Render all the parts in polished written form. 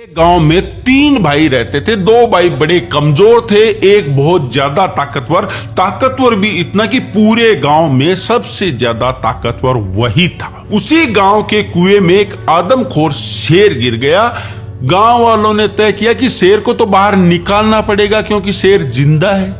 गांव में 3 भाई रहते थे। 2 भाई बड़े कमजोर थे, एक बहुत ज्यादा ताकतवर भी इतना कि पूरे गांव में सबसे ज्यादा ताकतवर वही था। उसी गांव के कुएं में एक आदमखोर शेर गिर गया। गांव वालों ने तय किया कि शेर को तो बाहर निकालना पड़ेगा क्योंकि शेर जिंदा है,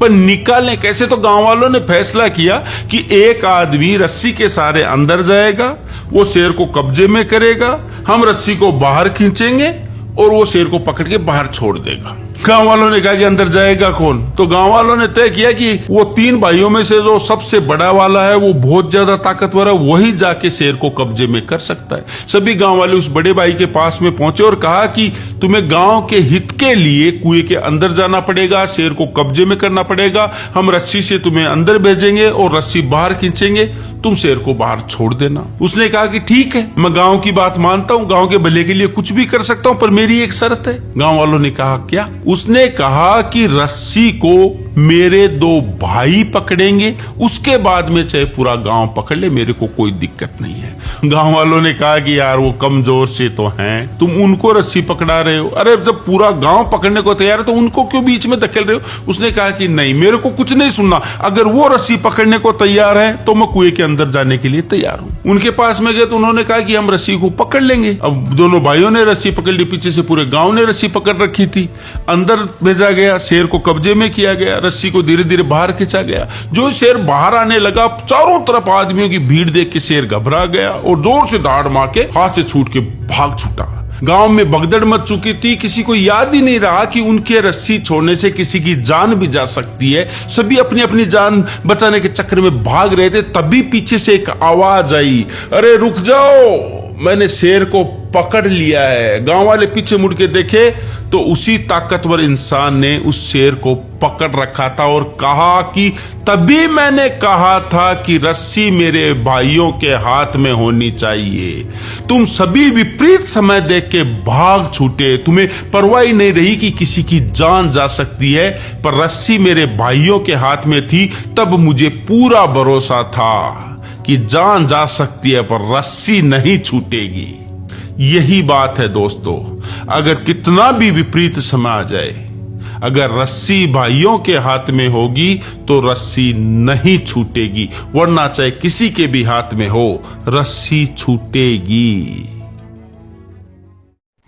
पर निकालने कैसे? तो गांव वालों ने फैसला किया कि एक आदमी रस्सी के सहारे अंदर जाएगा, वो शेर को कब्जे में करेगा, हम रस्सी को बाहर खींचेंगे और वो शेर को पकड़ के बाहर छोड़ देगा। गांव वालों ने कहा कि अंदर जाएगा कौन? तो गांव वालों ने तय किया कि वो 3 भाइयों में से जो सबसे बड़ा वाला है, वो बहुत ज्यादा ताकतवर है, वही जाके शेर को कब्जे में कर सकता है। सभी गांव वाले उस बड़े भाई के पास में पहुंचे और कहा कि तुम्हें गांव के हित के लिए कुएं के अंदर जाना पड़ेगा, शेर को कब्जे में करना पड़ेगा, हम रस्सी से तुम्हें अंदर भेजेंगे और रस्सी बाहर खींचेंगे, तुम शेर को बाहर छोड़ देना। उसने कहा कि ठीक है, मैं गांव की बात मानता हूं, गांव के भले के लिए कुछ भी कर सकता हूं, पर मेरी एक शर्त है। गांव वालों ने कहा क्या? उसने कहा कि रस्सी को मेरे 2 भाई पकड़ेंगे, उसके बाद में चाहे पूरा गांव पकड़ ले, मेरे को कोई दिक्कत नहीं है। गांव वालों ने कहा कि यार वो कमजोर से तो हैं, तुम उनको रस्सी पकड़ा रहे हो, अरे जब पूरा गांव पकड़ने को तैयार है तो उनको क्यों बीच में धकेल रहे हो? उसने कहा कि नहीं, मेरे को कुछ नहीं सुनना, अगर वो रस्सी पकड़ने को तैयार है तो मैं कुएं के अंदर जाने के लिए तैयार हूं। उनके पास में गए तो उन्होंने कहा कि हम रस्सी को पकड़ लेंगे। अब दोनों भाइयों ने रस्सी पकड़ ली, पीछे से पूरे गांव ने रस्सी पकड़ रखी थी। अंदर भेजा गया, शेर को कब्जे में किया गया, रस्सी को धीरे धीरे बाहर खींचा गया। जो शेर बाहर आने लगा, चारों तरफ आदमियों की भीड़ देख के शेर घबरा गया और जोर से दहाड़ मार के हाथ से छूट के भाग छूटा। गांव में भगदड़ मच चुकी थी, किसी को याद ही नहीं रहा कि उनके रस्सी छोड़ने से किसी की जान भी जा सकती है। सभी अपनी अपनी जान बचाने के चक्कर में भाग रहे थे। तभी पीछे से एक आवाज आई, अरे रुक जाओ, मैंने शेर को पकड़ लिया है। गांव वाले पीछे मुड़ के देखे तो उसी ताकतवर इंसान ने उस शेर को पकड़ रखा था और कहा कि तभी मैंने कहा था कि रस्सी मेरे भाइयों के हाथ में होनी चाहिए। तुम सभी विपरीत समय देख के भाग छूटे, तुम्हें परवाह ही नहीं रही कि किसी की जान जा सकती है, पर रस्सी मेरे भाइयों के हाथ में थी। तब मुझे पूरा भरोसा था कि जान जा सकती है पर रस्सी नहीं छूटेगी। यही बात है दोस्तों, अगर कितना भी विपरीत समय आ जाए, अगर रस्सी भाइयों के हाथ में होगी तो रस्सी नहीं छूटेगी, वरना चाहे किसी के भी हाथ में हो, रस्सी छूटेगी।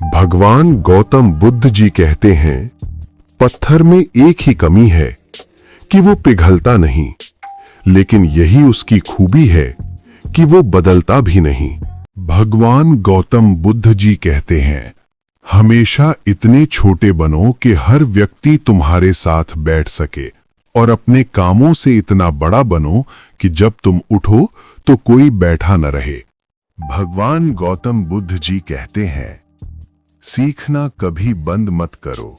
भगवान गौतम बुद्ध जी कहते हैं, पत्थर में एक ही कमी है कि वो पिघलता नहीं, लेकिन यही उसकी खूबी है कि वो बदलता भी नहीं। भगवान गौतम बुद्ध जी कहते हैं, हमेशा इतने छोटे बनो कि हर व्यक्ति तुम्हारे साथ बैठ सके, और अपने कामों से इतना बड़ा बनो कि जब तुम उठो तो कोई बैठा न रहे। भगवान गौतम बुद्ध जी कहते हैं, सीखना कभी बंद मत करो,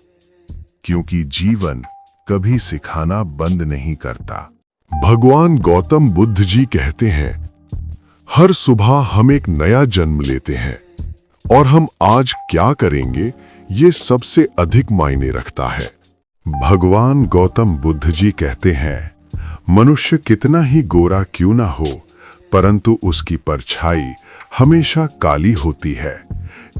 क्योंकि जीवन कभी सिखाना बंद नहीं करता। भगवान गौतम बुद्ध जी कहते हैं, हर सुबह हम एक नया जन्म लेते हैं और हम आज क्या करेंगे ये सबसे अधिक मायने रखता है। भगवान गौतम बुद्ध जी कहते हैं, मनुष्य कितना ही गोरा क्यों ना हो, परंतु उसकी परछाई हमेशा काली होती है।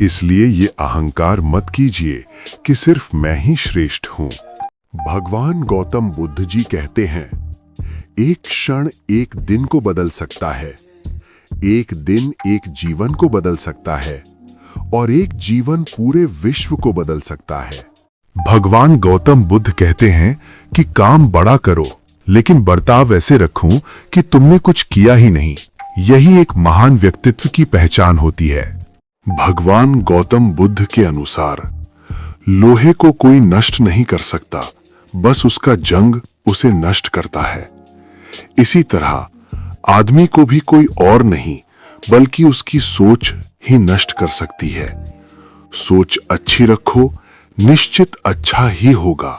इसलिए ये अहंकार मत कीजिए कि सिर्फ मैं ही श्रेष्ठ हूं। भगवान गौतम बुद्ध जी कहते हैं, एक क्षण एक दिन को बदल सकता है, एक दिन एक जीवन को बदल सकता है, और एक जीवन पूरे विश्व को बदल सकता है। भगवान गौतम बुद्ध कहते हैं कि काम बड़ा करो, लेकिन बर्ताव ऐसे रखूं कि तुमने कुछ किया ही नहीं। यही एक महान व्यक्तित्व की पहचान होती है। भगवान गौतम बुद्ध के अनुसार लोहे को कोई नष्ट नहीं कर सकता, बस उसका जंग उसे नष्ट करता है। इसी तरह आदमी को भी कोई और नहीं बल्कि उसकी सोच ही नष्ट कर सकती है। सोच अच्छी रखो, निश्चित अच्छा ही होगा।